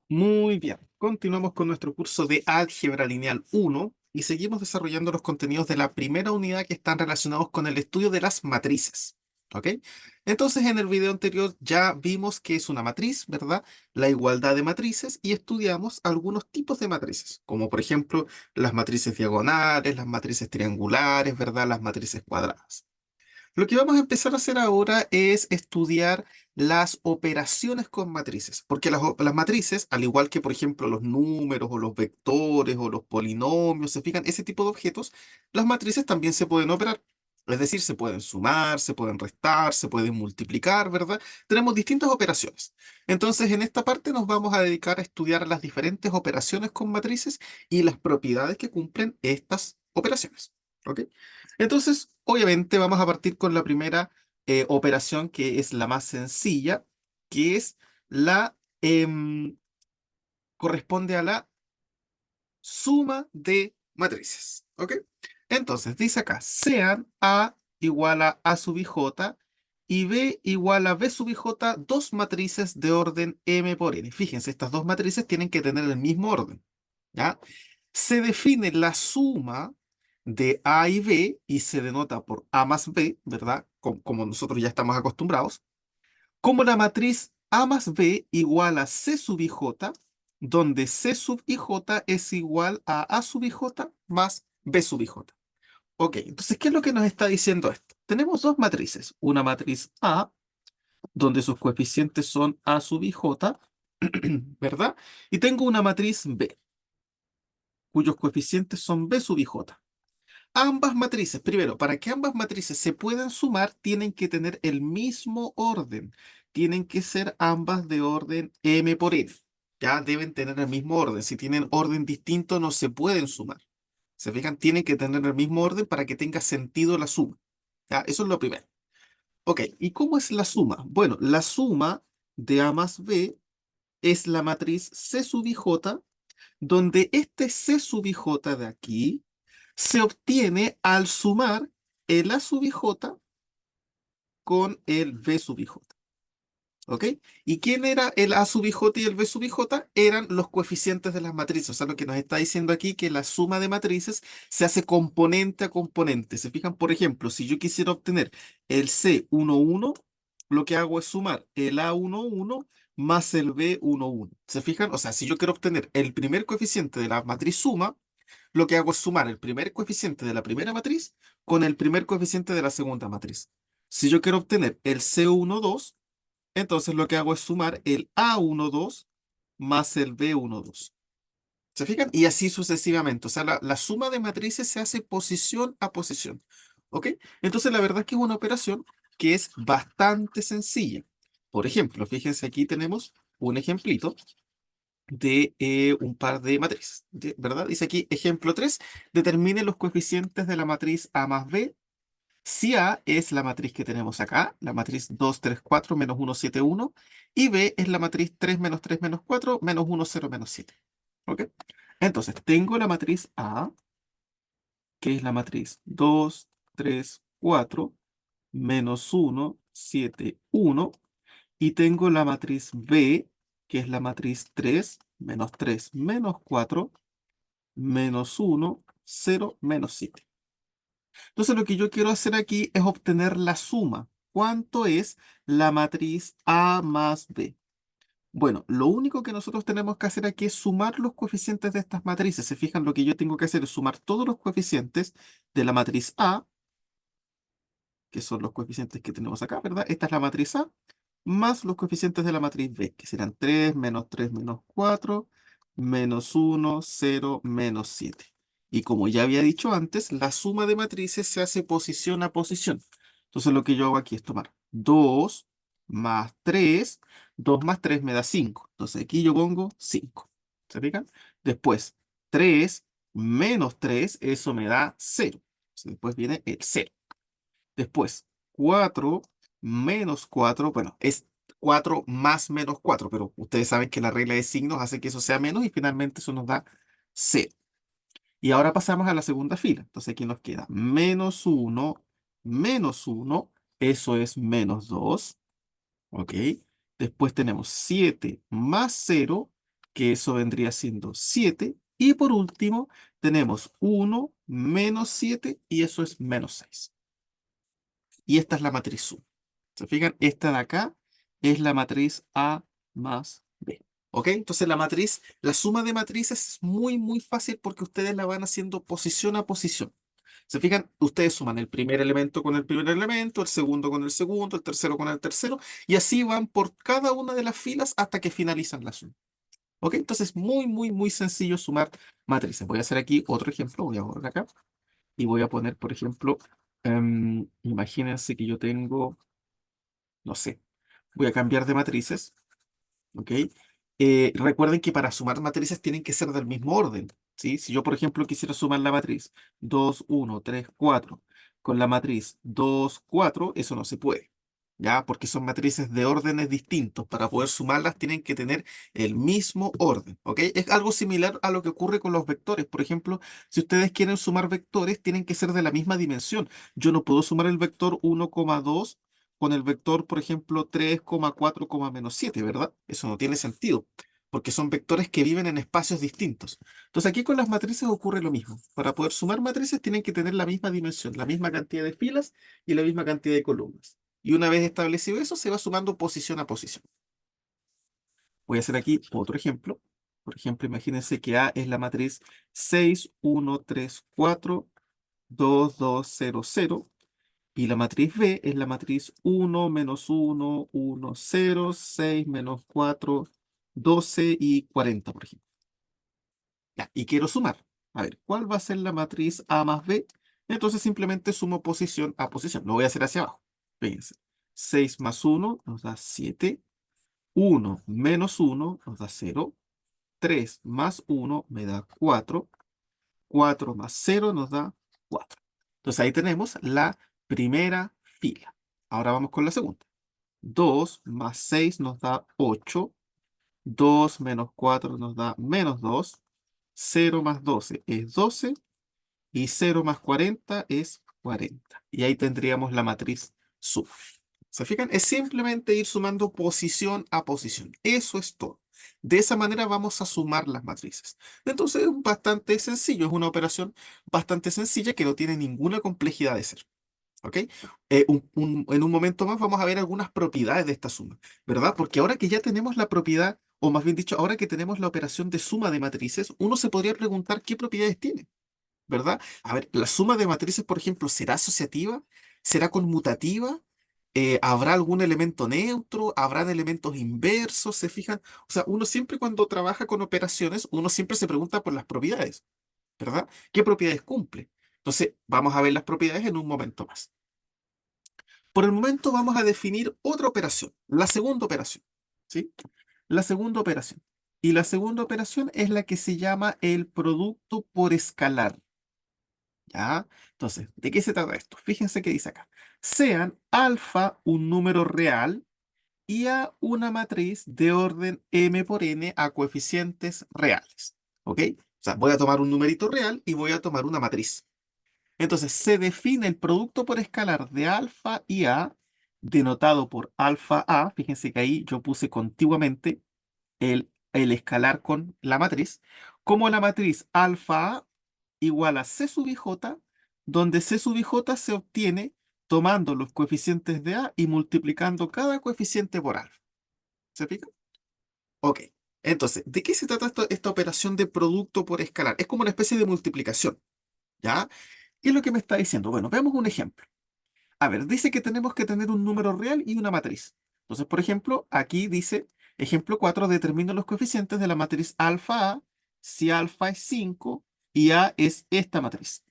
Muy bien, continuamos con nuestro curso de Álgebra Lineal 1 y seguimos desarrollando los contenidos de la primera unidad que están relacionados con el estudio de las matrices. ¿Ok? Entonces, en el video anterior ya vimos qué es una matriz, ¿verdad? La igualdad de matrices y estudiamos algunos tipos de matrices, como por ejemplo las matrices diagonales, las matrices triangulares, ¿verdad? Las matrices cuadradas. Lo que vamos a empezar a hacer ahora es estudiar las operaciones con matrices, porque las matrices, al igual que por ejemplo los números o los vectores o los polinomios, se fijan, ese tipo de objetos, las matrices también se pueden operar. Es decir, se pueden sumar, se pueden restar, se pueden multiplicar, ¿verdad? Tenemos distintas operaciones. Entonces, en esta parte nos vamos a dedicar a estudiar las diferentes operaciones con matrices y las propiedades que cumplen estas operaciones. ¿Ok? Entonces, obviamente vamos a partir con la primera operación que es la más sencilla, que es la, corresponde a la suma de matrices. ¿Ok? Entonces, dice acá, sean A igual a A sub ij y B igual a B sub ij, dos matrices de orden M por N. Fíjense, estas dos matrices tienen que tener el mismo orden. ¿Ya? Se define la suma de A y B y se denota por A más B, ¿verdad? Como nosotros ya estamos acostumbrados, como la matriz A más B igual a C sub ij, donde C sub ij es igual a A sub ij más B sub ij. Ok, entonces, ¿qué es lo que nos está diciendo esto? Tenemos dos matrices, una matriz A, donde sus coeficientes son A sub ij, ¿verdad? Y tengo una matriz B, cuyos coeficientes son B sub ij. Ambas matrices, primero, para que ambas matrices se puedan sumar, tienen que tener el mismo orden. Tienen que ser ambas de orden m por n. Ya deben tener el mismo orden. Si tienen orden distinto, no se pueden sumar. ¿Se fijan? Tienen que tener el mismo orden para que tenga sentido la suma. ¿Ya? Eso es lo primero. Ok, ¿y cómo es la suma? Bueno, la suma de A más B es la matriz C sub ij, donde este C sub ij de aquí se obtiene al sumar el A sub ij con el B sub ij. ¿Ok? ¿Y quién era el A sub ij y el B sub ij? Eran los coeficientes de las matrices. O sea, lo que nos está diciendo aquí que la suma de matrices se hace componente a componente. ¿Se fijan? Por ejemplo, si yo quisiera obtener el C11, lo que hago es sumar el A11 más el B11. ¿Se fijan? O sea, si yo quiero obtener el primer coeficiente de la matriz suma, lo que hago es sumar el primer coeficiente de la primera matriz con el primer coeficiente de la segunda matriz. Si yo quiero obtener el C12, entonces lo que hago es sumar el A12 más el B12. ¿Se fijan? Y así sucesivamente. O sea, la suma de matrices se hace posición a posición. ¿Ok? Entonces la verdad es que es una operación que es bastante sencilla. Por ejemplo, fíjense, aquí tenemos un ejemplito de un par de matrices, ¿verdad? Dice aquí, ejemplo 3: determine los coeficientes de la matriz A más B. Si A es la matriz que tenemos acá, la matriz 2 3 4 menos 1 7 1, y B es la matriz 3 menos 3 menos 4 menos 1 0 menos 7. ¿Ok? Entonces, tengo la matriz A, que es la matriz 2 3 4 menos 1 7 1, y tengo la matriz B, que es la matriz 3 menos 3 menos 4 menos 1 0 menos 7. Entonces lo que yo quiero hacer aquí es obtener la suma. ¿Cuánto es la matriz A más B? Bueno, lo único que nosotros tenemos que hacer aquí es sumar los coeficientes de estas matrices. Se fijan, lo que yo tengo que hacer es sumar todos los coeficientes de la matriz A, que son los coeficientes que tenemos acá, ¿verdad? Esta es la matriz A, más los coeficientes de la matriz B, que serán 3 menos 4 menos 1 0 menos 7. Y como ya había dicho antes, la suma de matrices se hace posición a posición. Entonces lo que yo hago aquí es tomar 2 más 3, 2 más 3 me da 5. Entonces aquí yo pongo 5. ¿Se fijan? Después, 3 menos 3, eso me da 0. Entonces, después viene el 0. Después, 4 menos 4, bueno, es 4 más menos 4, pero ustedes saben que la regla de signos hace que eso sea menos y finalmente eso nos da 0. Y ahora pasamos a la segunda fila. Entonces aquí nos queda menos uno, eso es menos 2, ¿ok? Después tenemos 7 más 0, que eso vendría siendo 7. Y por último, tenemos 1 menos 7 y eso es menos 6. Y esta es la matriz suma. ¿Se fijan? Esta de acá es la matriz A más B. ¿Ok? Entonces la suma de matrices es muy, muy fácil porque ustedes la van haciendo posición a posición. ¿Se fijan? Ustedes suman el primer elemento con el primer elemento, el segundo con el segundo, el tercero con el tercero, y así van por cada una de las filas hasta que finalizan la suma. ¿Ok? Entonces, muy, muy, muy sencillo sumar matrices. Voy a hacer aquí otro ejemplo. Voy a borrar acá y voy a poner, por ejemplo, imagínense que yo tengo, no sé, voy a cambiar de matrices. ¿Ok? Recuerden que para sumar matrices tienen que ser del mismo orden, ¿sí? Si yo, por ejemplo, quisiera sumar la matriz 2 1 3 4 con la matriz 2 4 eso no se puede, ¿ya? Porque son matrices de órdenes distintos. Para poder sumarlas tienen que tener el mismo orden, ¿ok? Es algo similar a lo que ocurre con los vectores. Por ejemplo, si ustedes quieren sumar vectores, tienen que ser de la misma dimensión. Yo no puedo sumar el vector 1,2 con el vector, por ejemplo, 3,4, menos 7, ¿verdad? Eso no tiene sentido, porque son vectores que viven en espacios distintos. Entonces aquí con las matrices ocurre lo mismo. Para poder sumar matrices tienen que tener la misma dimensión, la misma cantidad de filas y la misma cantidad de columnas. Y una vez establecido eso, se va sumando posición a posición. Voy a hacer aquí otro ejemplo. Por ejemplo, imagínense que A es la matriz 6, 1, 3, 4, 2, 2, 0, 0. Y la matriz B es la matriz 1, menos 1, 1, 0, 6, menos 4, 12 y 40, por ejemplo. Ya, y quiero sumar. A ver, ¿cuál va a ser la matriz A más B? Entonces simplemente sumo posición a posición. Lo voy a hacer hacia abajo. Fíjense. 6 más 1 nos da 7. 1 menos 1 nos da 0. 3 más 1 me da 4. 4 más 0 nos da 4. Entonces ahí tenemos la primera fila. Ahora vamos con la segunda. 2 más 6 nos da 8. 2 menos 4 nos da menos 2. 0 más 12 es 12. Y 0 más 40 es 40. Y ahí tendríamos la matriz suma. ¿Se fijan? Es simplemente ir sumando posición a posición. Eso es todo. De esa manera vamos a sumar las matrices. Entonces es bastante sencillo. Es una operación bastante sencilla que no tiene ninguna complejidad de ser. ¿Ok? En un momento más vamos a ver algunas propiedades de esta suma, ¿verdad? Porque ahora que ya tenemos la propiedad, o más bien dicho, ahora que tenemos la operación de suma de matrices, uno se podría preguntar qué propiedades tiene, ¿verdad? A ver, la suma de matrices, por ejemplo, ¿será asociativa? ¿Será conmutativa? ¿Habrá algún elemento neutro? ¿Habrán elementos inversos? ¿Se fijan? O sea, uno siempre cuando trabaja con operaciones, uno siempre se pregunta por las propiedades, ¿verdad? ¿Qué propiedades cumple? Entonces, vamos a ver las propiedades en un momento más. Por el momento vamos a definir otra operación, la segunda operación, ¿sí? La segunda operación. Y la segunda operación es la que se llama el producto por escalar. ¿Ya? Entonces, ¿de qué se trata esto? Fíjense que dice acá. Sean alfa un número real y a una matriz de orden m por n a coeficientes reales. ¿Ok? O sea, voy a tomar un numerito real y voy a tomar una matriz. Entonces, se define el producto por escalar de alfa y a, denotado por alfa a. Fíjense que ahí yo puse contiguamente el escalar con la matriz, como la matriz alfa A igual a C sub ij, donde C sub ij se obtiene tomando los coeficientes de A y multiplicando cada coeficiente por alfa. ¿Se fija? Ok. Entonces, ¿de qué se trata esta operación de producto por escalar? Es como una especie de multiplicación, ¿ya? ¿Qué es lo que me está diciendo? Bueno, veamos un ejemplo. A ver, dice que tenemos que tener un número real y una matriz. Entonces, por ejemplo, aquí dice, ejemplo 4 determina los coeficientes de la matriz alfa A si alfa es 5 y A es esta matriz.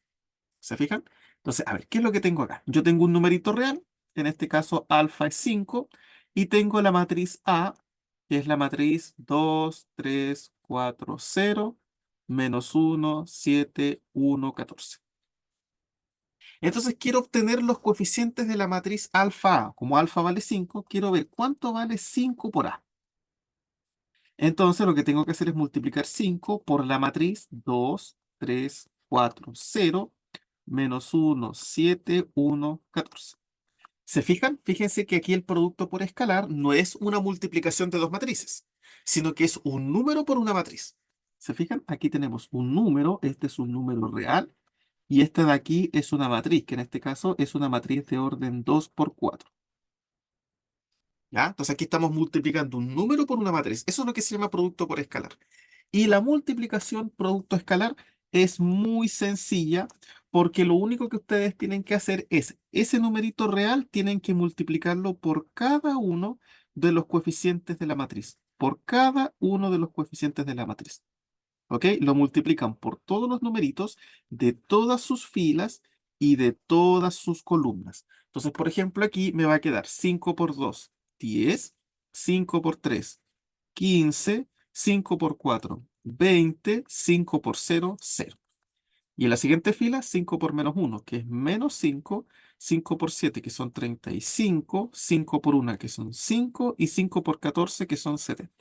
¿Se fijan? Entonces, a ver, ¿qué es lo que tengo acá? Yo tengo un numerito real, en este caso alfa es 5, y tengo la matriz A, que es la matriz 2, 3, 4, 0, menos 1, 7, 1, 14. Entonces quiero obtener los coeficientes de la matriz alfa A. Como alfa vale 5, quiero ver cuánto vale 5 por A. Entonces lo que tengo que hacer es multiplicar 5 por la matriz 2, 3, 4, 0, menos 1, 7, 1, 14. ¿Se fijan? Fíjense que aquí el producto por escalar no es una multiplicación de dos matrices, sino que es un número por una matriz. ¿Se fijan? Aquí tenemos un número, este es un número real, y este de aquí es una matriz, que en este caso es una matriz de orden 2 por 4. ¿Ya? Entonces aquí estamos multiplicando un número por una matriz. Eso es lo que se llama producto por escalar. Y la multiplicación producto escalar es muy sencilla porque lo único que ustedes tienen que hacer es ese numerito real, tienen que multiplicarlo por cada uno de los coeficientes de la matriz. Por cada uno de los coeficientes de la matriz. ¿Ok? Lo multiplican por todos los numeritos de todas sus filas y de todas sus columnas. Entonces, por ejemplo, aquí me va a quedar 5 por 2, 10, 5 por 3, 15, 5 por 4, 20, 5 por 0, 0. Y en la siguiente fila, 5 por menos 1, que es menos 5, 5 por 7, que son 35, 5 por 1, que son 5, y 5 por 14, que son 70.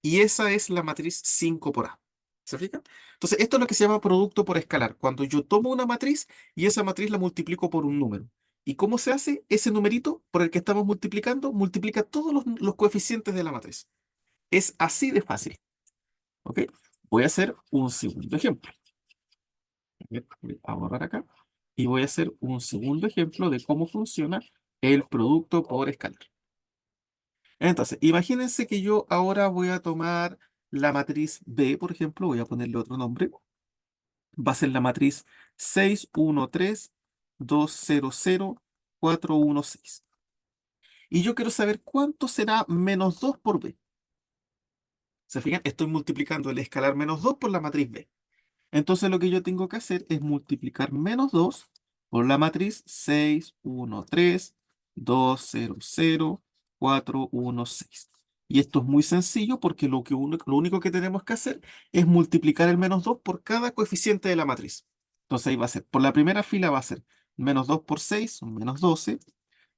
Y esa es la matriz 5 por A. ¿Se fijan? Entonces, esto es lo que se llama producto por escalar. Cuando yo tomo una matriz y esa matriz la multiplico por un número. ¿Y cómo se hace? Ese numerito por el que estamos multiplicando multiplica todos los coeficientes de la matriz. Es así de fácil. ¿Ok? Voy a hacer un segundo ejemplo. Voy a borrar acá. Y voy a hacer un segundo ejemplo de cómo funciona el producto por escalar. Entonces, imagínense que yo ahora voy a tomar la matriz B, por ejemplo, voy a ponerle otro nombre. Va a ser la matriz 6, 1, 3, 2, 0, 0, 4, 1, 6. Y yo quiero saber cuánto será menos 2 por B. ¿Se fijan? Estoy multiplicando el escalar menos 2 por la matriz B. Entonces lo que yo tengo que hacer es multiplicar menos 2 por la matriz 6, 1, 3, 2, 0, 0, 4, 1, 6. Y esto es muy sencillo porque lo único que tenemos que hacer es multiplicar el menos 2 por cada coeficiente de la matriz. Entonces ahí va a ser, por la primera fila va a ser menos 2 por 6 son menos 12,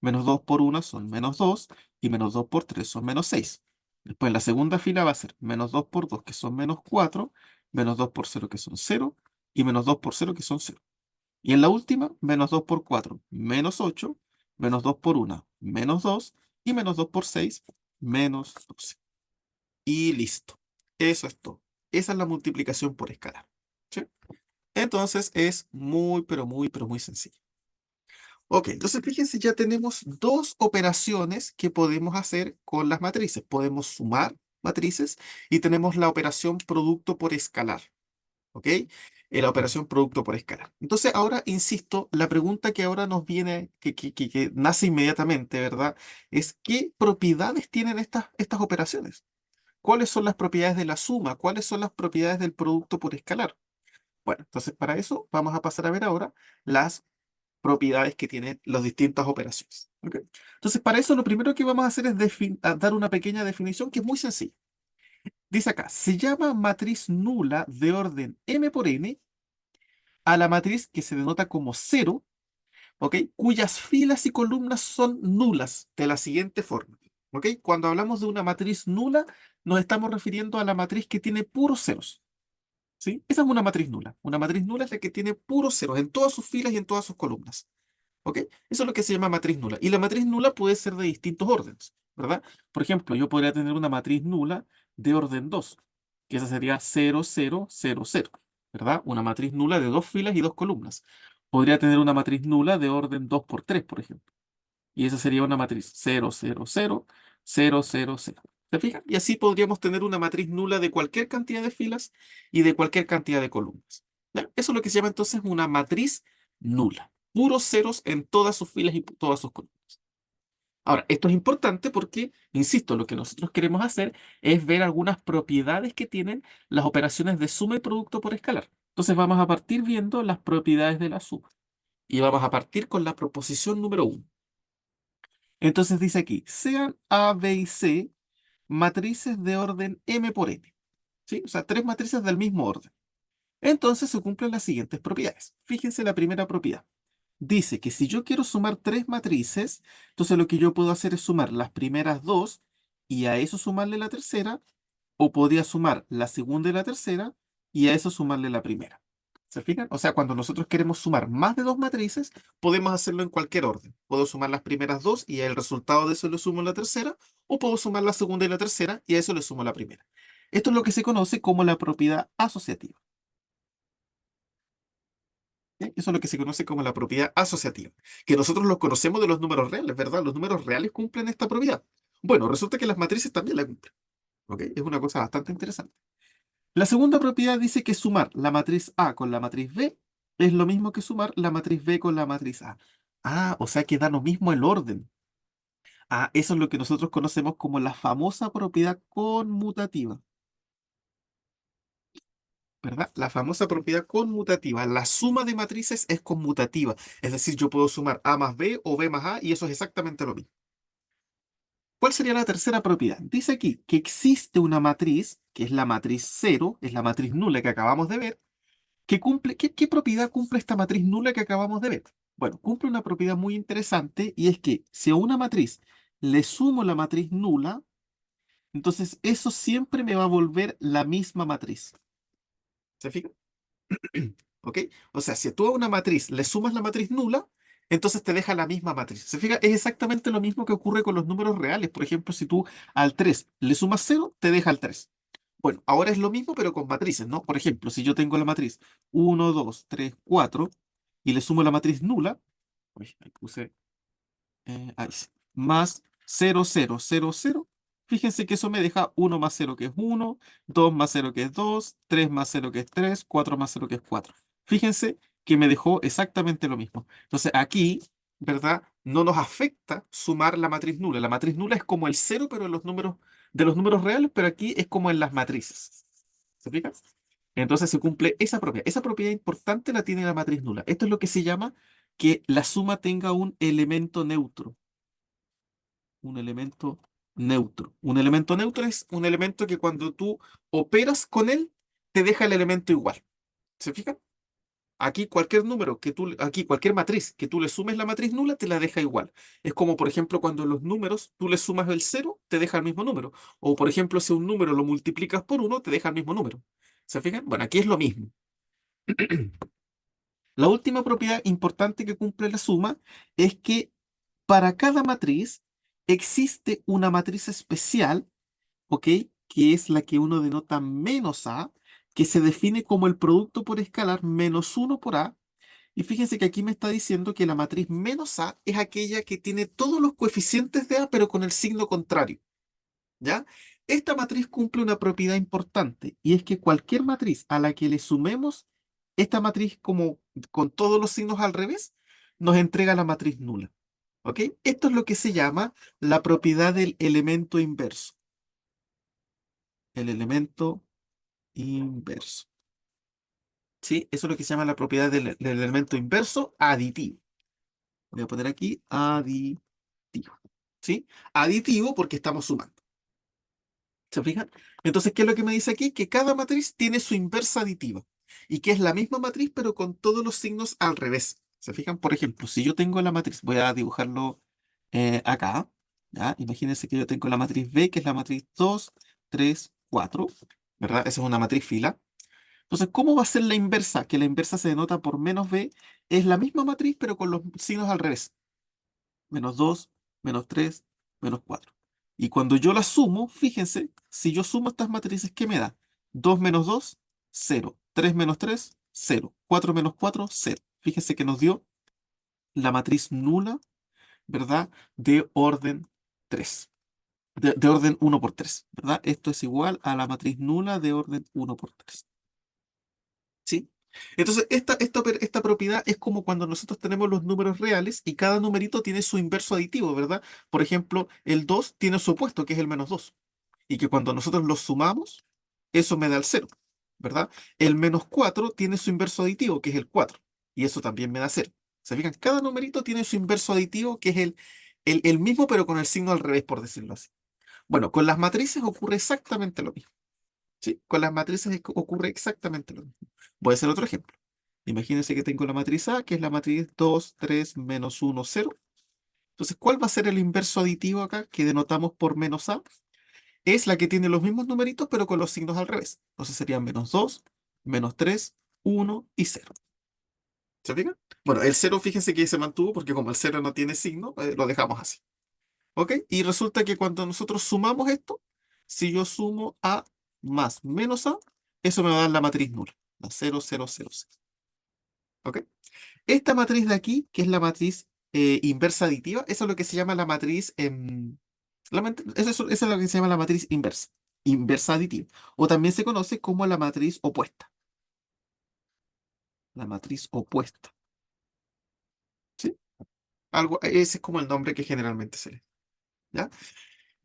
menos 2 por 1 son menos 2 y menos 2 por 3 son menos 6. Después en la segunda fila va a ser menos 2 por 2 que son menos 4, menos 2 por 0 que son 0 y menos 2 por 0 que son 0. Y en la última, menos 2 por 4 menos 8, menos 2 por 1 menos 2 y menos 2 por 6 menos 12. Y listo. Eso es todo. Esa es la multiplicación por escalar. ¿Sí? Entonces es muy, pero muy sencillo. Ok, entonces fíjense, ya tenemos dos operaciones que podemos hacer con las matrices. Podemos sumar matrices y tenemos la operación producto por escalar. ¿Ok? La operación producto por escalar. Entonces, ahora, insisto, la pregunta que ahora nos viene, que nace inmediatamente, ¿verdad? Es ¿qué propiedades tienen estas operaciones? ¿Cuáles son las propiedades de la suma? ¿Cuáles son las propiedades del producto por escalar? Bueno, entonces para eso vamos a pasar a ver ahora las propiedades que tienen las distintas operaciones. ¿Ok? Entonces, para eso lo primero que vamos a hacer es dar una pequeña definición que es muy sencilla. Dice acá, se llama matriz nula de orden m por n a la matriz que se denota como cero, ¿ok? Cuyas filas y columnas son nulas de la siguiente forma. ¿Ok? Cuando hablamos de una matriz nula, nos estamos refiriendo a la matriz que tiene puros ceros. ¿Sí? Esa es una matriz nula. Una matriz nula es la que tiene puros ceros en todas sus filas y en todas sus columnas. ¿Ok? Eso es lo que se llama matriz nula. Y la matriz nula puede ser de distintos órdenes, ¿verdad? Por ejemplo, yo podría tener una matriz nula de orden 2, que esa sería 0, 0, 0, 0, ¿verdad? Una matriz nula de dos filas y dos columnas. Podría tener una matriz nula de orden 2 por 3, por ejemplo. Y esa sería una matriz 0, 0, 0, 0, 0, 0. ¿Se fijan? Y así podríamos tener una matriz nula de cualquier cantidad de filas y de cualquier cantidad de columnas. ¿Ya? Eso es lo que se llama entonces una matriz nula. Puros ceros en todas sus filas y todas sus columnas. Ahora, esto es importante porque, insisto, lo que nosotros queremos hacer es ver algunas propiedades que tienen las operaciones de suma y producto por escalar. Entonces vamos a partir viendo las propiedades de la suma. Y vamos a partir con la proposición número uno. Entonces dice aquí, sean A, B y C matrices de orden m por n. ¿Sí? O sea, tres matrices del mismo orden. Entonces se cumplen las siguientes propiedades. Fíjense la primera propiedad. Dice que si yo quiero sumar tres matrices, entonces lo que yo puedo hacer es sumar las primeras dos y a eso sumarle la tercera, o podría sumar la segunda y la tercera y a eso sumarle la primera. ¿Se fijan? O sea, cuando nosotros queremos sumar más de dos matrices, podemos hacerlo en cualquier orden. Puedo sumar las primeras dos y el resultado de eso le sumo la tercera, o puedo sumar la segunda y la tercera y a eso le sumo la primera. Esto es lo que se conoce como la propiedad asociativa. ¿Sí? Eso es lo que se conoce como la propiedad asociativa, que nosotros lo conocemos de los números reales, ¿verdad? Los números reales cumplen esta propiedad. Bueno, resulta que las matrices también la cumplen. ¿Ok? Es una cosa bastante interesante. La segunda propiedad dice que sumar la matriz A con la matriz B es lo mismo que sumar la matriz B con la matriz A. Ah, o sea que da lo mismo el orden. Ah, eso es lo que nosotros conocemos como la famosa propiedad conmutativa, ¿verdad? La famosa propiedad conmutativa. La suma de matrices es conmutativa. Es decir, yo puedo sumar A más B o B más A y eso es exactamente lo mismo. ¿Cuál sería la tercera propiedad? Dice aquí que existe una matriz, que es la matriz cero, es la matriz nula que acabamos de ver. ¿Qué propiedad cumple esta matriz nula que acabamos de ver? Bueno, cumple una propiedad muy interesante y es que si a una matriz le sumo la matriz nula, entonces eso siempre me va a volver la misma matriz. ¿Se fijan? ¿Ok? O sea, si tú a una matriz le sumas la matriz nula, entonces te deja la misma matriz. ¿Se fija? Es exactamente lo mismo que ocurre con los números reales. Por ejemplo, si tú al 3 le sumas cero, te deja el 3. Bueno, ahora es lo mismo, pero con matrices, ¿no? Por ejemplo, si yo tengo la matriz 1, 2, 3, 4 y le sumo la matriz nula, uy, ahí puse, ahí sí, más 0, 0, 0, 0, fíjense que eso me deja 1 más 0 que es 1, 2 más 0 que es 2, 3 más 0 que es 3, 4 más 0 que es 4. Fíjense que me dejó exactamente lo mismo. Entonces aquí, ¿verdad? No nos afecta sumar la matriz nula. La matriz nula es como el cero, pero en los números, de los números reales, pero aquí es como en las matrices. ¿Se fijan? Entonces se cumple esa propiedad. Esa propiedad importante la tiene la matriz nula. Esto es lo que se llama que la suma tenga un elemento neutro. Un elemento neutro. Un elemento neutro es un elemento que cuando tú operas con él, te deja el elemento igual. ¿Se fijan? Aquí cualquier número que tú, aquí cualquier matriz que tú le sumes la matriz nula, te la deja igual. Es como, por ejemplo, cuando los números tú le sumas el cero, te deja el mismo número. O, por ejemplo, si un número lo multiplicas por uno, te deja el mismo número. ¿Se fijan? Bueno, aquí es lo mismo. La última propiedad importante que cumple la suma es que para cada matriz existe una matriz especial, ¿ok? Que es la que uno denota menos A, que se define como el producto por escalar menos uno por A. Y fíjense que aquí me está diciendo que la matriz menos A es aquella que tiene todos los coeficientes de A, pero con el signo contrario. ¿Ya? Esta matriz cumple una propiedad importante y es que cualquier matriz a la que le sumemos esta matriz como con todos los signos al revés, nos entrega la matriz nula. ¿Ok? Esto es lo que se llama la propiedad del elemento inverso. El elemento inverso. ¿Sí? Eso es lo que se llama la propiedad del elemento inverso aditivo. Voy a poner aquí aditivo. ¿Sí? Aditivo porque estamos sumando. ¿Se fijan? Entonces, ¿qué es lo que me dice aquí? Que cada matriz tiene su inversa aditiva y que es la misma matriz pero con todos los signos al revés. ¿Se fijan? Por ejemplo, si yo tengo la matriz, voy a dibujarlo acá, ¿ya? Imagínense que yo tengo la matriz B, que es la matriz 2, 3, 4, ¿verdad? Esa es una matriz fila. Entonces, ¿cómo va a ser la inversa? Que la inversa se denota por menos B, es la misma matriz pero con los signos al revés. -2, -3, -4. Y cuando yo las sumo, fíjense, si yo sumo estas matrices, ¿qué me da? 2 menos 2, 0. 3 menos 3, 0. 4 menos 4, 0. Fíjense que nos dio la matriz nula, ¿verdad? De orden 3. De orden 1 por 3, ¿verdad? Esto es igual a la matriz nula de orden 1 por 3. ¿Sí? Entonces, esta propiedad es como cuando nosotros tenemos los números reales y cada numerito tiene su inverso aditivo, ¿verdad? Por ejemplo, el 2 tiene su opuesto, que es el -2. Y que cuando nosotros los sumamos, eso me da el 0, ¿verdad? El -4 tiene su inverso aditivo, que es el 4. Y eso también me da 0. ¿Se fijan? Cada numerito tiene su inverso aditivo, que es el mismo, pero con el signo al revés, por decirlo así. Bueno, con las matrices ocurre exactamente lo mismo. ¿Sí? Con las matrices ocurre exactamente lo mismo. Voy a hacer otro ejemplo. Imagínense que tengo la matriz A, que es la matriz 2, 3, -1, 0. Entonces, ¿cuál va a ser el inverso aditivo acá que denotamos por menos A? Es la que tiene los mismos numeritos, pero con los signos al revés. Entonces serían -2, -3, 1 y 0. ¿Se fijan? Bueno, el 0 fíjense que se mantuvo porque como el 0 no tiene signo, lo dejamos así. ¿Ok? Y resulta que cuando nosotros sumamos esto, si yo sumo A más menos A, eso me va a dar la matriz nula, la 0, 0, 0, 0. ¿Ok? Esta matriz de aquí, que es la matriz inversa aditiva, eso es lo que se llama la matriz, eso es lo que se llama la matriz inversa, inversa aditiva. O también se conoce como la matriz opuesta. La matriz opuesta. ¿Sí? Ese es como el nombre que generalmente se le. ¿Ya?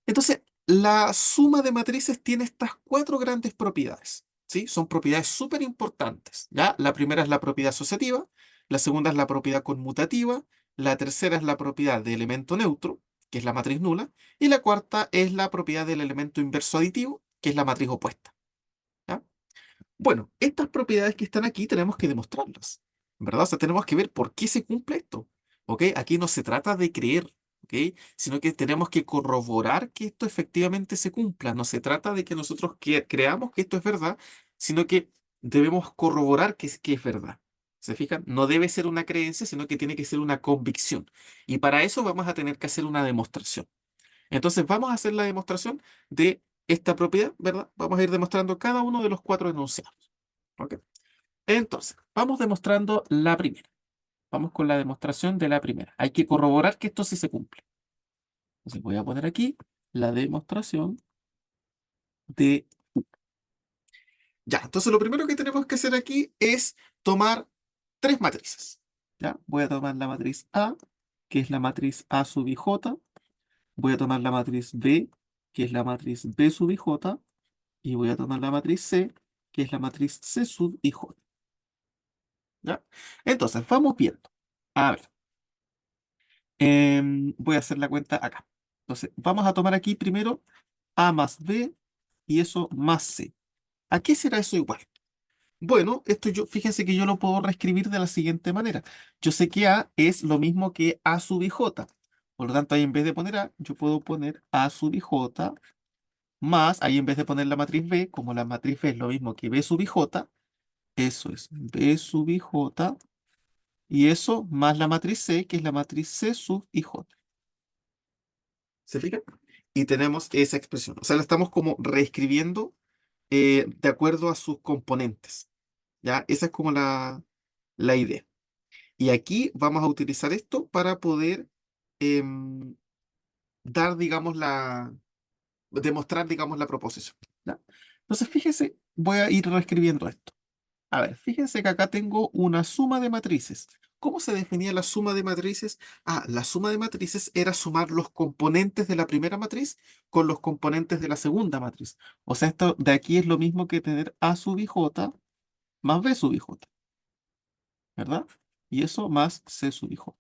Entonces, la suma de matrices tiene estas cuatro grandes propiedades, ¿sí? Son propiedades súper importantes, ¿ya? La primera es la propiedad asociativa, la segunda es la propiedad conmutativa, la tercera es la propiedad de elemento neutro, que es la matriz nula, y la cuarta es la propiedad del elemento inverso aditivo, que es la matriz opuesta, ¿ya? Bueno, estas propiedades que están aquí tenemos que demostrarlas, ¿verdad? O sea, tenemos que ver por qué se cumple esto, ¿ok? Aquí no se trata de creer, ¿ok? Sino que tenemos que corroborar que esto efectivamente se cumpla. No se trata de que nosotros creamos que esto es verdad, sino que debemos corroborar que es verdad. ¿Se fijan? No debe ser una creencia, sino que tiene que ser una convicción. Y para eso vamos a tener que hacer una demostración. Entonces vamos a hacer la demostración de esta propiedad, ¿verdad? Vamos a ir demostrando cada uno de los cuatro enunciados. ¿Ok? Entonces, vamos demostrando la primera. Vamos con la demostración de la primera. Hay que corroborar que esto sí se cumple. Entonces voy a poner aquí la demostración de... Ya, entonces lo primero que tenemos que hacer aquí es tomar tres matrices. ¿Ya? Voy a tomar la matriz A, que es la matriz A sub i j. Voy a tomar la matriz B, que es la matriz B sub i j. Y voy a tomar la matriz C, que es la matriz C sub i j. ¿Ya? Entonces, vamos viendo. A ver, voy a hacer la cuenta acá. Entonces, vamos a tomar aquí primero A más B y eso más C. ¿A qué será eso igual? Bueno, fíjense que yo lo puedo reescribir de la siguiente manera. Yo sé que A es lo mismo que A sub i j. Por lo tanto, ahí en vez de poner A, yo puedo poner A sub i j más, ahí en vez de poner la matriz B, como la matriz B es lo mismo que B sub i j, eso es B sub i j y eso más la matriz C, que es la matriz C sub i j. ¿Se fijan? Y tenemos esa expresión. O sea, la estamos como reescribiendo de acuerdo a sus componentes. ¿Ya? Esa es como la idea. Y aquí vamos a utilizar esto para poder em, dar, digamos, demostrar, digamos, la proposición. ¿Ya? Entonces, fíjense, voy a ir reescribiendo esto. A ver, fíjense que acá tengo una suma de matrices. ¿Cómo se definía la suma de matrices? Ah, la suma de matrices era sumar los componentes de la primera matriz con los componentes de la segunda matriz. O sea, esto de aquí es lo mismo que tener A sub i j más B sub i j, ¿verdad? Y eso más C sub i j.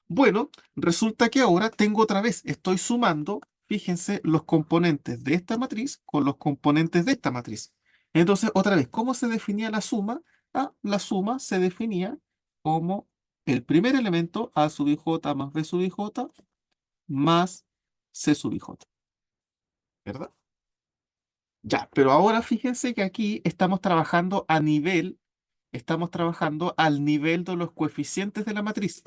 Bueno, resulta que ahora tengo otra vez, estoy sumando, fíjense, los componentes de esta matriz con los componentes de esta matriz. Entonces, otra vez, ¿cómo se definía la suma? Ah, la suma se definía como el primer elemento, A sub i j más B sub i j más C sub i j, ¿verdad? Ya, pero ahora fíjense que aquí estamos trabajando al nivel de los coeficientes de la matriz.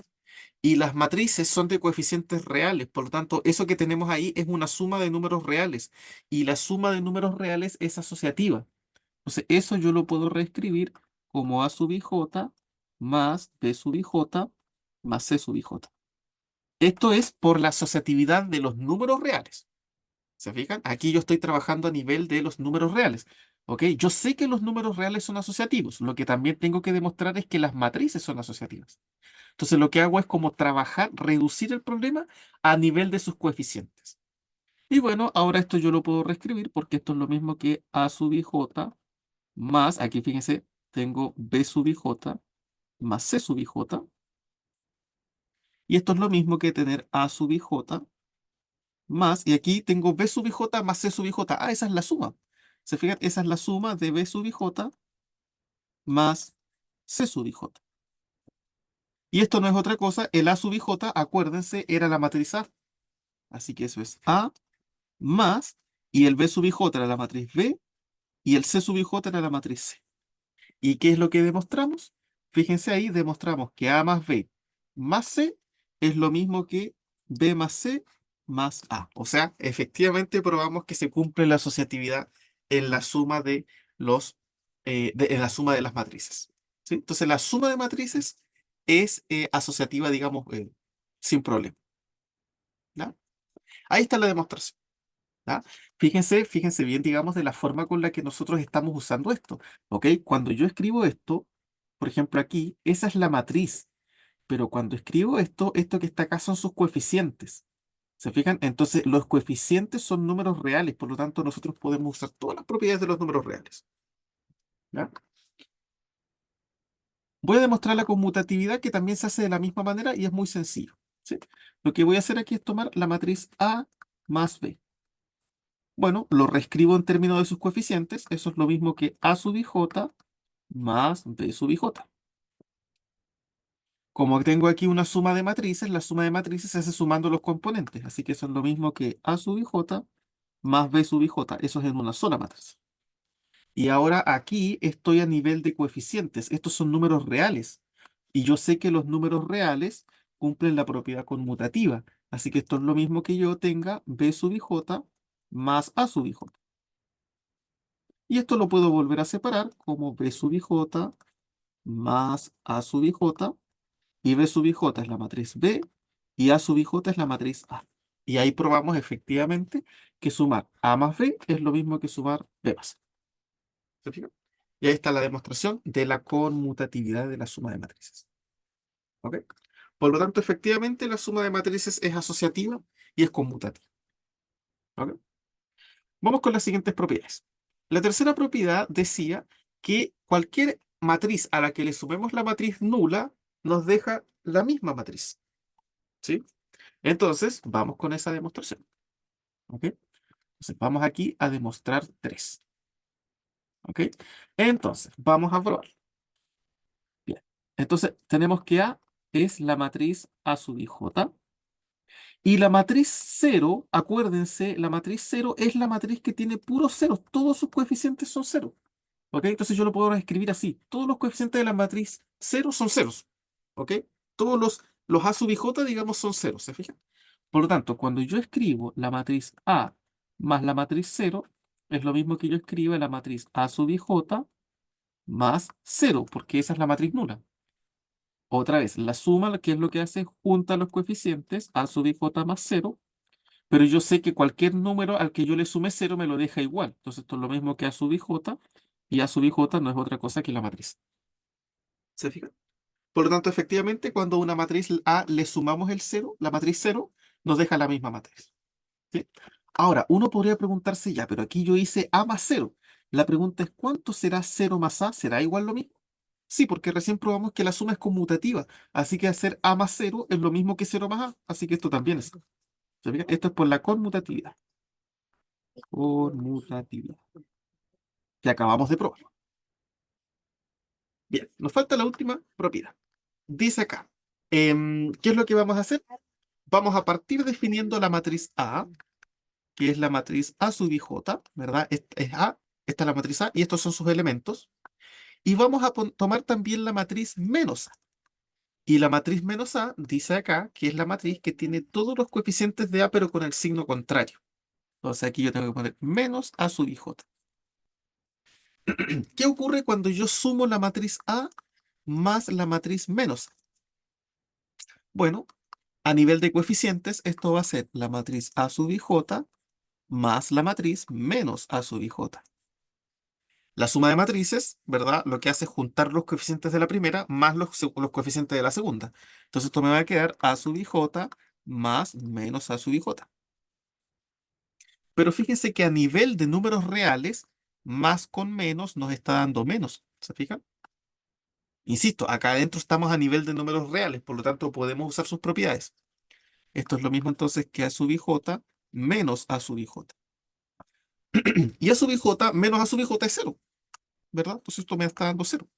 Y las matrices son de coeficientes reales, por lo tanto, eso que tenemos ahí es una suma de números reales. Y la suma de números reales es asociativa. Entonces, eso yo lo puedo reescribir como A sub i j más B sub i j más C sub i j. Esto es por la asociatividad de los números reales. ¿Se fijan? Aquí yo estoy trabajando a nivel de los números reales. ¿Ok? Yo sé que los números reales son asociativos. Lo que también tengo que demostrar es que las matrices son asociativas. Entonces lo que hago es como trabajar, reducir el problema a nivel de sus coeficientes. Y bueno, ahora esto yo lo puedo reescribir porque esto es lo mismo que A sub i j más, aquí fíjense, tengo B sub i j más C sub i j. Y esto es lo mismo que tener A sub i j más, y aquí tengo B sub i j más C sub i j. Ah, esa es la suma. ¿Se fijan? Esa es la suma de B sub i j más C sub i j. Y esto no es otra cosa, el A sub i j, acuérdense, era la matriz A. Así que eso es A más, y el B sub i j era la matriz B, y el C sub i j era la matriz C. ¿Y qué es lo que demostramos? Fíjense ahí, demostramos que A más B más C es lo mismo que B más C más A. O sea, efectivamente probamos que se cumple la asociatividad en la suma de en la suma de las matrices. ¿Sí? Entonces, la suma de matrices es asociativa, digamos, sin problema. ¿Ya? Ahí está la demostración. ¿Ya? Fíjense bien, digamos, de la forma con la que nosotros estamos usando esto. ¿Ok? Cuando yo escribo esto, por ejemplo, aquí, esa es la matriz. Pero cuando escribo esto que está acá son sus coeficientes. ¿Se fijan? Entonces, los coeficientes son números reales, por lo tanto, nosotros podemos usar todas las propiedades de los números reales. ¿Ya? Voy a demostrar la conmutatividad que también se hace de la misma manera y es muy sencillo. ¿Sí? Lo que voy a hacer aquí es tomar la matriz A más B. Bueno, lo reescribo en términos de sus coeficientes. Eso es lo mismo que A sub ij más B sub ij. Como tengo aquí una suma de matrices, la suma de matrices se hace sumando los componentes. Así que eso es lo mismo que A sub ij más B sub ij. Eso es en una sola matriz. Y ahora aquí estoy a nivel de coeficientes. Estos son números reales. Y yo sé que los números reales cumplen la propiedad conmutativa. Así que esto es lo mismo que yo tenga B sub ij más A sub ij. Y esto lo puedo volver a separar como B sub ij más A sub ij. Y B sub ij es la matriz B y A sub ij es la matriz A. Y ahí probamos efectivamente que sumar A más B es lo mismo que sumar B más A. ¿Se fijan? Y ahí está la demostración de la conmutatividad de la suma de matrices. ¿Ok? Por lo tanto, efectivamente, la suma de matrices es asociativa y es conmutativa. ¿Ok? Vamos con las siguientes propiedades. La tercera propiedad decía que cualquier matriz a la que le sumemos la matriz nula nos deja la misma matriz. ¿Sí? Entonces, vamos con esa demostración. ¿Ok? Entonces, vamos aquí a demostrar 3. ¿Ok? Entonces, vamos a probar. Bien. Entonces, tenemos que A es la matriz A sub ij. Y la matriz cero, acuérdense, la matriz cero es la matriz que tiene puros ceros. Todos sus coeficientes son cero. ¿Ok? Entonces yo lo puedo escribir así. Todos los coeficientes de la matriz cero son ceros. ¿Ok? Todos los A sub ij, digamos, son ceros. ¿Se fijan? Por lo tanto, cuando yo escribo la matriz A más la matriz cero, es lo mismo que yo escriba la matriz A sub ij más cero, porque esa es la matriz nula. Otra vez, la suma, ¿qué es lo que hace? Junta los coeficientes A sub ij más cero, pero yo sé que cualquier número al que yo le sume cero me lo deja igual. Entonces, esto es lo mismo que A sub ij, y A sub ij no es otra cosa que la matriz. ¿Se fijan? Por lo tanto, efectivamente, cuando a una matriz A le sumamos el cero, la matriz cero nos deja la misma matriz. ¿Sí? Ahora, uno podría preguntarse ya, pero aquí yo hice A más cero. La pregunta es, ¿cuánto será cero más A? ¿Será igual lo mismo? Sí, porque recién probamos que la suma es conmutativa. Así que hacer A más cero es lo mismo que cero más A. Así que esto también es. ¿Se fijan? Esto es por la conmutatividad. Conmutatividad. Que acabamos de probar. Bien, nos falta la última propiedad. Dice acá, ¿qué es lo que vamos a hacer? Vamos a partir definiendo la matriz A, que es la matriz A sub ij, ¿verdad? Esta es A, esta es la matriz A y estos son sus elementos. Y vamos a tomar también la matriz menos A. Y la matriz menos A dice acá que es la matriz que tiene todos los coeficientes de A pero con el signo contrario. Entonces aquí yo tengo que poner menos A sub ij. ¿Qué ocurre cuando yo sumo la matriz A más la matriz menos A? Bueno, a nivel de coeficientes, esto va a ser la matriz A sub ij más la matriz menos A sub ij. La suma de matrices, ¿verdad? Lo que hace es juntar los coeficientes de la primera más los coeficientes de la segunda. Entonces esto me va a quedar A sub ij más menos A sub ij. Pero fíjense que a nivel de números reales, más con menos nos está dando menos. ¿Se fijan? Insisto, acá adentro estamos a nivel de números reales, por lo tanto podemos usar sus propiedades. Esto es lo mismo entonces que A sub ij menos A sub ij. Y A sub ij menos A sub ij es cero, ¿verdad? Entonces esto me está dando cero.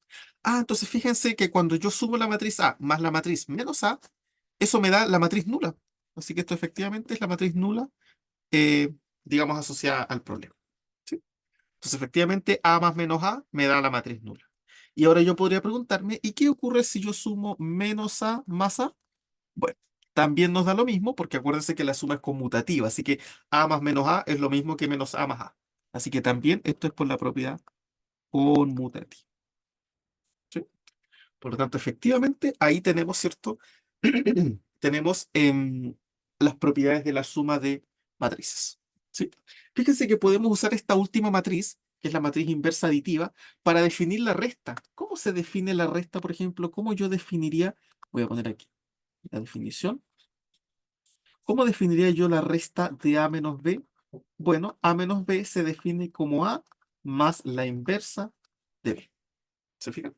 Ah, entonces fíjense que cuando yo sumo la matriz A más la matriz menos A, eso me da la matriz nula. Así que esto efectivamente es la matriz nula, eh, digamos, asociada al problema. ¿Sí? Entonces efectivamente A más menos A me da la matriz nula. Y ahora yo podría preguntarme, ¿y qué ocurre si yo sumo menos A más A? Bueno, también nos da lo mismo porque acuérdense que la suma es conmutativa, así que A más menos A es lo mismo que menos A más A. Así que también esto es por la propiedad conmutativa. ¿Sí? Por lo tanto, efectivamente, ahí tenemos, ¿cierto? Tenemos las propiedades de la suma de matrices. ¿Sí? Fíjense que podemos usar esta última matriz, que es la matriz inversa aditiva, para definir la resta. ¿Cómo se define la resta, por ejemplo? ¿Cómo yo definiría? Voy a poner aquí la definición. ¿Cómo definiría yo la resta de A menos B? Bueno, A menos B se define como A más la inversa de B. ¿Se fijan?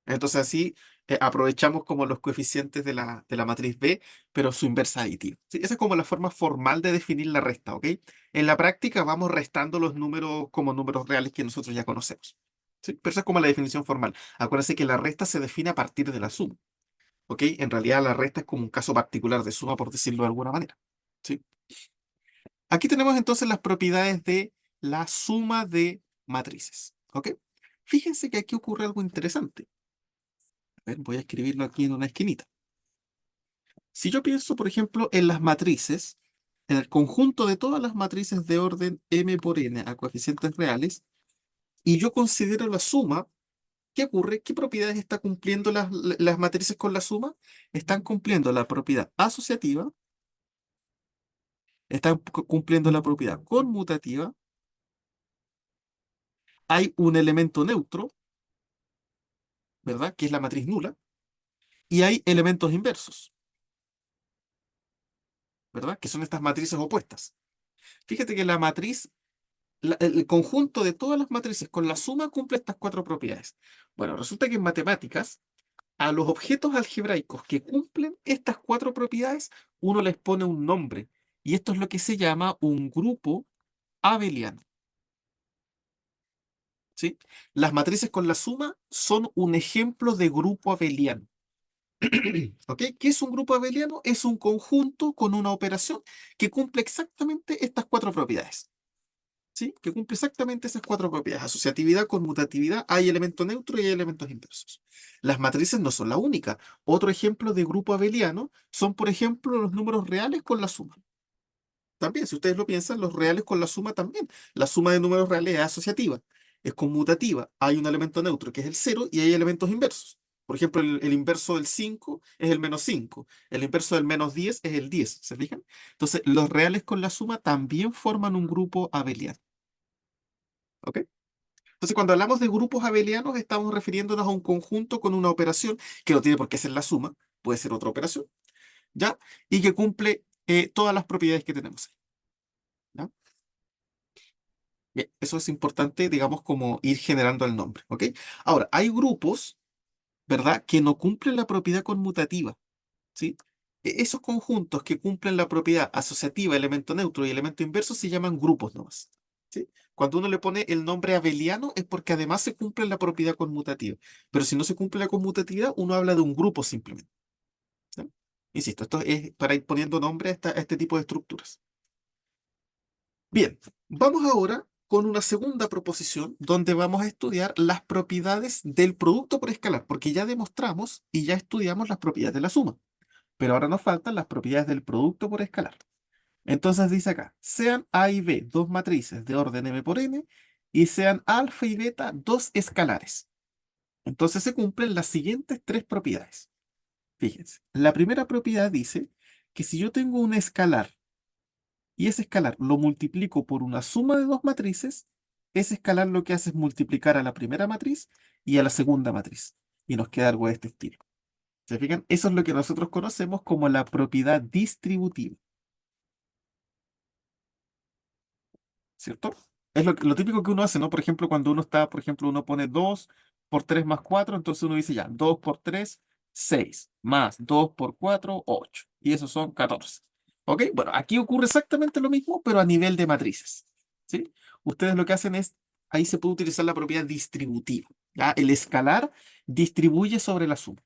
Entonces así aprovechamos como los coeficientes de la matriz B, pero su inversa aditiva. ¿Sí? Esa es como la forma formal de definir la resta, ¿ok? En la práctica vamos restando los números como números reales que nosotros ya conocemos. ¿Sí? Pero esa es como la definición formal. Acuérdense que la resta se define a partir de la suma, ¿ok? En realidad la resta es como un caso particular de suma, por decirlo de alguna manera. ¿Sí? Aquí tenemos entonces las propiedades de la suma de matrices, ¿ok? Fíjense que aquí ocurre algo interesante. A ver, voy a escribirlo aquí en una esquinita. Si yo pienso, por ejemplo, en las matrices, en el conjunto de todas las matrices de orden m por n a coeficientes reales, y yo considero la suma, ¿qué ocurre? ¿Qué propiedades están cumpliendo las matrices con la suma? Están cumpliendo la propiedad asociativa, están cumpliendo la propiedad conmutativa, hay un elemento neutro, ¿verdad? Que es la matriz nula, y hay elementos inversos, ¿verdad? Que son estas matrices opuestas. Fíjate que la matriz el conjunto de todas las matrices con la suma cumple estas cuatro propiedades. Bueno, resulta que en matemáticas, a los objetos algebraicos que cumplen estas cuatro propiedades, uno les pone un nombre. Y esto es lo que se llama un grupo abeliano. ¿Sí? Las matrices con la suma son un ejemplo de grupo abeliano. ¿Ok? ¿Qué es un grupo abeliano? Es un conjunto con una operación que cumple exactamente estas cuatro propiedades. ¿Sí? Que cumple exactamente esas cuatro propiedades. Asociatividad, conmutatividad, hay elemento neutro y hay elementos inversos. Las matrices no son la única. Otro ejemplo de grupo abeliano son, por ejemplo, los números reales con la suma. También, si ustedes lo piensan, los reales con la suma también. La suma de números reales es asociativa, es conmutativa. Hay un elemento neutro que es el cero y hay elementos inversos. Por ejemplo, el inverso del 5 es el menos 5. El inverso del menos 10 es el 10. ¿Se fijan? Entonces, los reales con la suma también forman un grupo abeliano. ¿Ok? Entonces, cuando hablamos de grupos abelianos, estamos refiriéndonos a un conjunto con una operación que no tiene por qué ser la suma, puede ser otra operación, ¿ya? Y que cumple todas las propiedades que tenemos ahí, ¿ya? Bien, eso es importante, digamos, como ir generando el nombre, ¿ok? Ahora, hay grupos, ¿verdad?, que no cumplen la propiedad conmutativa, ¿sí? Esos conjuntos que cumplen la propiedad asociativa, elemento neutro y elemento inverso se llaman grupos nomás. ¿Sí? Cuando uno le pone el nombre abeliano es porque además se cumple la propiedad conmutativa. Pero si no se cumple la conmutatividad, uno habla de un grupo simplemente. ¿Sí? Insisto, esto es para ir poniendo nombre a este tipo de estructuras. Bien, vamos ahora con una segunda proposición donde vamos a estudiar las propiedades del producto por escalar, porque ya demostramos y ya estudiamos las propiedades de la suma. Pero ahora nos faltan las propiedades del producto por escalar. Entonces dice acá, sean A y B dos matrices de orden m por n y sean alfa y beta dos escalares. Entonces se cumplen las siguientes tres propiedades. Fíjense, la primera propiedad dice que si yo tengo un escalar y ese escalar lo multiplico por una suma de dos matrices, ese escalar lo que hace es multiplicar a la primera matriz y a la segunda matriz. Y nos queda algo de este estilo. ¿Se fijan? Eso es lo que nosotros conocemos como la propiedad distributiva. ¿Cierto? Es lo típico que uno hace, ¿no? Por ejemplo, cuando uno está, por ejemplo, uno pone 2 por 3 más 4, entonces uno dice ya, 2 por 3, 6, más 2 por 4, 8. Y esos son 14. ¿Ok? Bueno, aquí ocurre exactamente lo mismo, pero a nivel de matrices. ¿Sí? Ustedes lo que hacen es, ahí se puede utilizar la propiedad distributiva. ¿Ya? El escalar distribuye sobre la suma.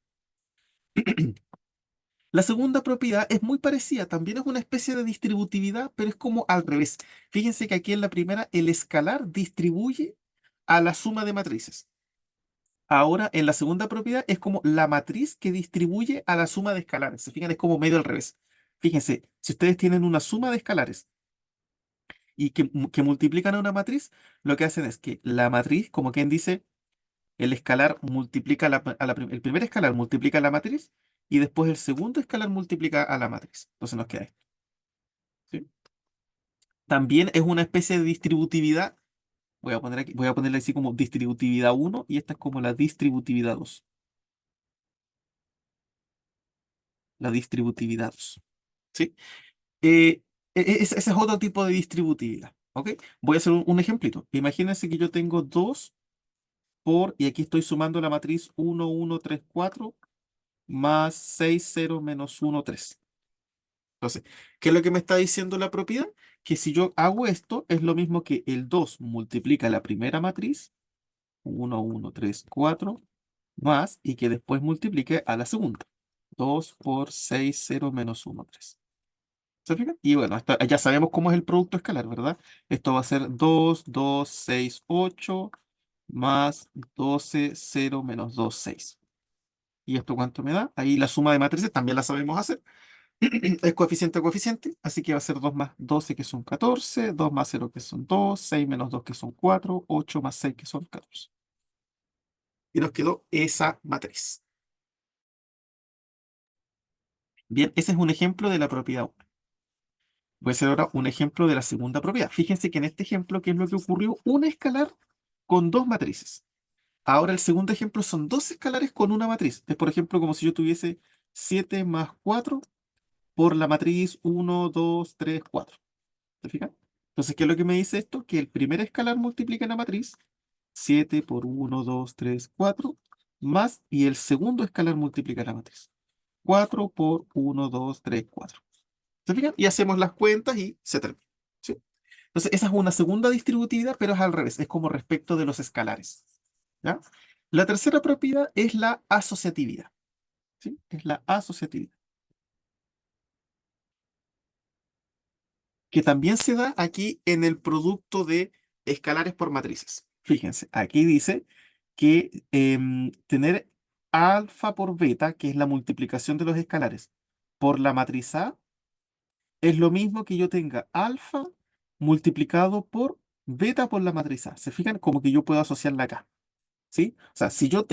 La segunda propiedad es muy parecida, también es una especie de distributividad, pero es como al revés. Fíjense que aquí en la primera el escalar distribuye a la suma de matrices. Ahora, en la segunda propiedad es como la matriz que distribuye a la suma de escalares. Se fijan, es como medio al revés. Fíjense, si ustedes tienen una suma de escalares y que multiplican a una matriz, lo que hacen es que la matriz, como quien dice, el escalar multiplica el primer escalar multiplica la matriz y después el segundo escalar multiplica a la matriz. Entonces nos queda esto. ¿Sí? También es una especie de distributividad. Voy a ponerle así como distributividad uno y esta es como la distributividad 2. La distributividad 2. ¿Sí? Ese es otro tipo de distributividad. ¿Ok? Voy a hacer un ejemplito. Imagínense que yo tengo 2 y aquí estoy sumando la matriz 1, 1, 3, 4 más 6, 0, menos 1, 3. Entonces, ¿qué es lo que me está diciendo la propiedad? Que si yo hago esto, es lo mismo que el 2 multiplica la primera matriz, 1, 1, 3, 4, más, y que después multiplique a la segunda. 2 por 6, 0, menos 1, 3. ¿Se fijan? Y bueno, ya sabemos cómo es el producto escalar, ¿verdad? Esto va a ser 2, 2, 6, 8, más 12, 0, menos 2, 6. ¿Y esto cuánto me da? Ahí la suma de matrices también la sabemos hacer. Es coeficiente a coeficiente, así que va a ser 2 más 12 que son 14, 2 más 0 que son 2, 6 menos 2 que son 4, 8 más 6 que son 14. Y nos quedó esa matriz. Bien, ese es un ejemplo de la propiedad 1. Voy a hacer ahora un ejemplo de la segunda propiedad. Fíjense que en este ejemplo, ¿qué es lo que ocurrió? Un escalar con dos matrices. Ahora el segundo ejemplo son dos escalares con una matriz. Es por ejemplo como si yo tuviese 7 más 4 por la matriz 1, 2, 3, 4. ¿Te fijas? Entonces, ¿qué es lo que me dice esto? Que el primer escalar multiplica la matriz 7 por 1, 2, 3, 4 más, y el segundo escalar multiplica la matriz 4 por 1, 2, 3, 4. ¿Se fijan? Y hacemos las cuentas y se termina. ¿Sí? Entonces, esa es una segunda distributividad, pero es al revés, es como respecto de los escalares. ¿Ya? La tercera propiedad es la asociatividad. ¿Sí? Es la asociatividad, que también se da aquí en el producto de escalares por matrices. Fíjense, aquí dice que tener alfa por beta, que es la multiplicación de los escalares, por la matriz A, es lo mismo que yo tenga alfa multiplicado por beta por la matriz A. ¿Se fijan? Como que yo puedo asociarla acá. ¿Sí? O sea, si yo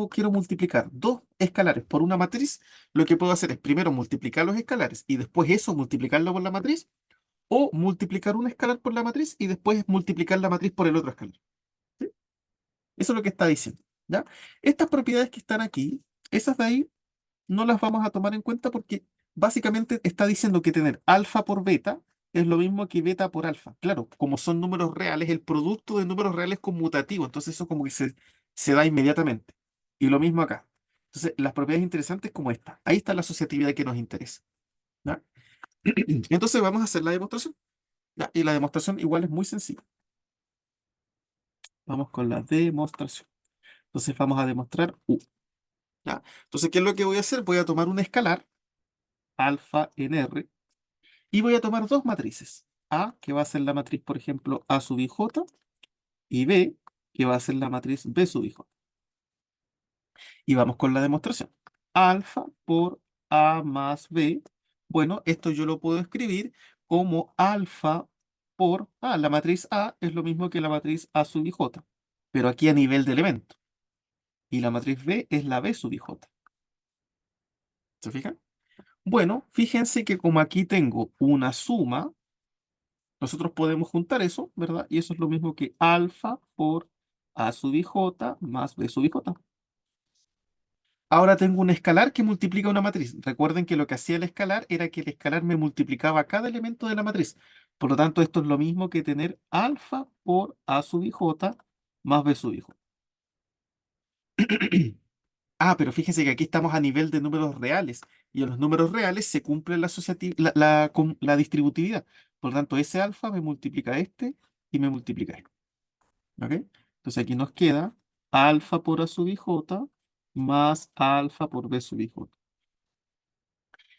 quiero multiplicar dos escalares por una matriz, lo que puedo hacer es primero multiplicar los escalares y después eso multiplicarlo por la matriz, o multiplicar un escalar por la matriz y después multiplicar la matriz por el otro escalar. ¿Sí? Eso es lo que está diciendo. ¿Ya? Estas propiedades que están aquí, esas de ahí, no las vamos a tomar en cuenta porque básicamente está diciendo que tener alfa por beta es lo mismo que beta por alfa. Claro, como son números reales, el producto de números reales es conmutativo, entonces eso como que se da inmediatamente. Y lo mismo acá. Entonces, las propiedades interesantes como esta. Ahí está la asociatividad que nos interesa. ¿Ya? Entonces vamos a hacer la demostración. ¿Ya? Y la demostración igual es muy sencilla. Vamos con la demostración. Entonces vamos a demostrar U. ¿Ya? Entonces, ¿qué es lo que voy a hacer? Voy a tomar un escalar, alfa en R, y voy a tomar dos matrices. A, que va a ser la matriz, por ejemplo, A sub ij, y B, que va a ser la matriz B sub ij. Y vamos con la demostración. Alfa por A más B. Bueno, esto yo lo puedo escribir como alfa por A. La matriz A es lo mismo que la matriz A sub ij, pero aquí a nivel de elemento. Y la matriz B es la B sub ij. ¿Se fijan? Bueno, fíjense que como aquí tengo una suma, nosotros podemos juntar eso, ¿verdad? Y eso es lo mismo que alfa por A sub ij más B sub ij. Ahora tengo un escalar que multiplica una matriz. Recuerden que lo que hacía el escalar era que el escalar me multiplicaba cada elemento de la matriz. Por lo tanto, esto es lo mismo que tener alfa por A sub ij más B sub ij. Ah, pero fíjense que aquí estamos a nivel de números reales y en los números reales se cumple la distributividad. Por lo tanto, ese alfa me multiplica este y me multiplica este. ¿Ok? Entonces aquí nos queda alfa por A sub ij más alfa por B sub ij.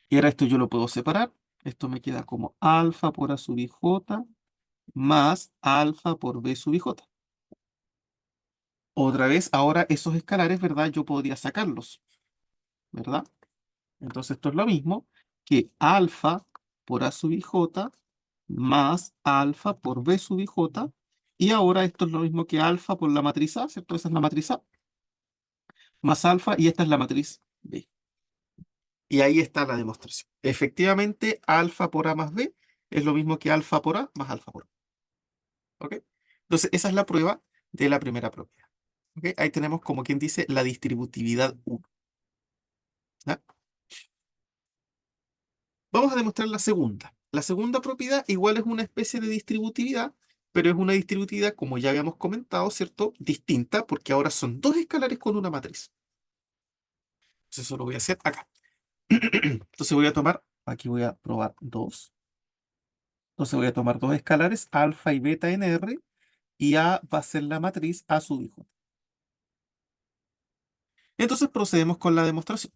Y ahora esto yo lo puedo separar. Esto me queda como alfa por A sub ij más alfa por B sub ij. Otra vez, ahora esos escalares, ¿verdad? Yo podría sacarlos, ¿verdad? Entonces esto es lo mismo que alfa por A sub ij más alfa por B sub ij. Y ahora esto es lo mismo que alfa por la matriz A, ¿cierto? Esa es la matriz A, más alfa y esta es la matriz B. Y ahí está la demostración. Efectivamente, alfa por A más B es lo mismo que alfa por A más alfa por B. ¿Ok? Entonces, esa es la prueba de la primera propiedad. ¿Ok? Ahí tenemos, como quien dice, la distributividad 1. ¿Ya? Vamos a demostrar la segunda. La segunda propiedad igual es una especie de distributividad, pero es una distributividad, como ya habíamos comentado, ¿cierto? Distinta, porque ahora son dos escalares con una matriz. Entonces, eso lo voy a hacer acá. Entonces voy a tomar, aquí voy a probar dos. Entonces voy a tomar dos escalares, alfa y beta en R, y A va a ser la matriz A sub i. Entonces procedemos con la demostración.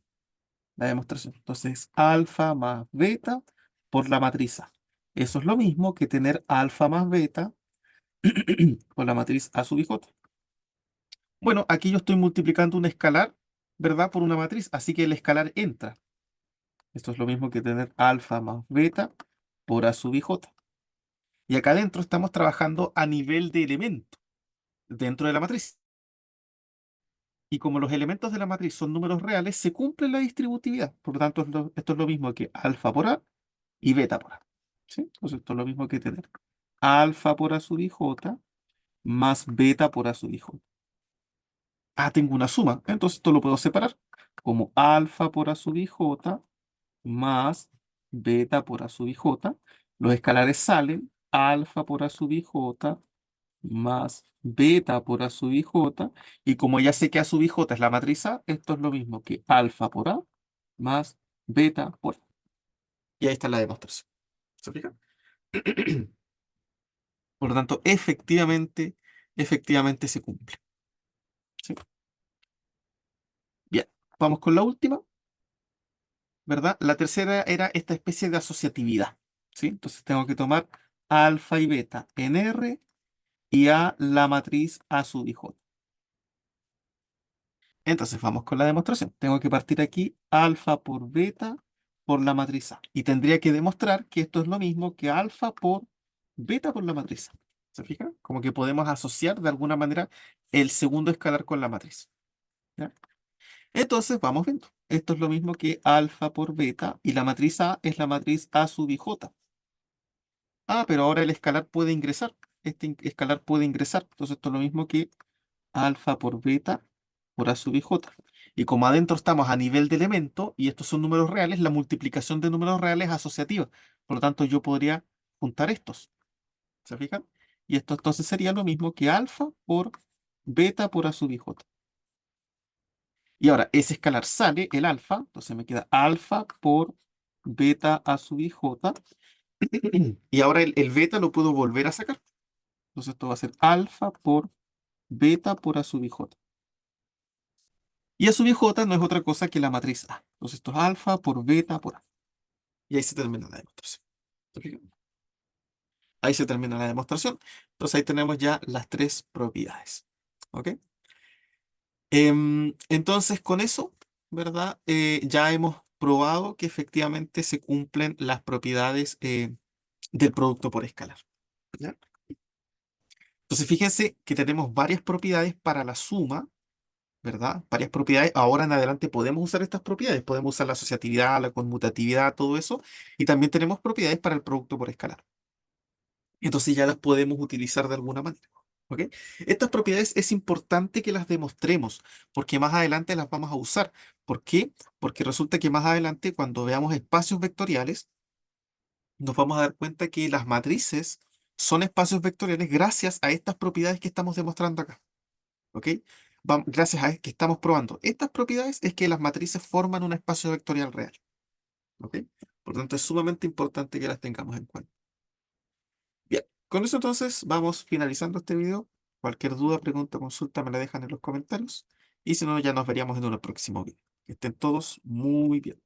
La demostración. Entonces, alfa más beta por la matriz A. Eso es lo mismo que tener alfa más beta por la matriz A sub i. Bueno, aquí yo estoy multiplicando un escalar, ¿verdad? Por una matriz, así que el escalar entra. Esto es lo mismo que tener alfa más beta por A sub i. Y acá adentro estamos trabajando a nivel de elemento dentro de la matriz. Y como los elementos de la matriz son números reales, se cumple la distributividad. Por lo tanto, esto es lo mismo que alfa por A y beta por A. ¿Sí? Entonces, esto es lo mismo que tener alfa por A sub i j más beta por A sub i j. Ah, tengo una suma. Entonces, esto lo puedo separar como alfa por A sub i j más beta por A sub i j. Los escalares salen alfa por A sub i j más beta por A sub ij, y como ya sé que A sub ij es la matriz A, esto es lo mismo que alfa por A más beta por A. Y ahí está la demostración. ¿Se fija? Por lo tanto, efectivamente se cumple. ¿Sí? Bien, vamos con la última, ¿verdad? La tercera era esta especie de asociatividad. ¿Sí? Entonces tengo que tomar alfa y beta en R y A la matriz A sub ij. Entonces vamos con la demostración. Tengo que partir aquí alfa por beta por la matriz A. Y tendría que demostrar que esto es lo mismo que alfa por beta por la matriz A. ¿Se fija? Como que podemos asociar de alguna manera el segundo escalar con la matriz. ¿Ya? Entonces vamos viendo. Esto es lo mismo que alfa por beta y la matriz A es la matriz A sub i j. Ah, pero ahora el escalar puede ingresar. Este escalar puede ingresar. Entonces esto es lo mismo que alfa por beta por A sub i j. Y como adentro estamos a nivel de elemento, y estos son números reales, la multiplicación de números reales es asociativa. Por lo tanto, yo podría juntar estos. ¿Se fijan? Y esto entonces sería lo mismo que alfa por beta por A sub i j. Y ahora, ese escalar sale, el alfa, entonces me queda alfa por beta A sub i j. Y ahora el beta lo puedo volver a sacar. Entonces esto va a ser alfa por beta por A sub i j. Y A sub j no es otra cosa que la matriz A. Entonces esto es alfa por beta por A. Y ahí se termina la demostración. ¿Se fijan? Ahí se termina la demostración. Entonces ahí tenemos ya las tres propiedades. ¿Ok? Entonces con eso, ¿verdad? Ya hemos probado que efectivamente se cumplen las propiedades del producto por escalar. ¿Ya? Entonces fíjense que tenemos varias propiedades para la suma, ¿verdad? Varias propiedades. Ahora en adelante podemos usar estas propiedades. Podemos usar la asociatividad, la conmutatividad, todo eso. Y también tenemos propiedades para el producto por escalar. Entonces ya las podemos utilizar de alguna manera. ¿Ok? Estas propiedades es importante que las demostremos porque más adelante las vamos a usar. ¿Por qué? Porque resulta que más adelante cuando veamos espacios vectoriales nos vamos a dar cuenta que las matrices son espacios vectoriales gracias a estas propiedades que estamos demostrando acá. ¿Ok? Gracias a que estamos probando estas propiedades es que las matrices forman un espacio vectorial real. ¿Ok? Por lo tanto, es sumamente importante que las tengamos en cuenta. Bien, con eso entonces vamos finalizando este video. Cualquier duda, pregunta, consulta me la dejan en los comentarios. Y si no, ya nos veríamos en un próximo video. Que estén todos muy bien.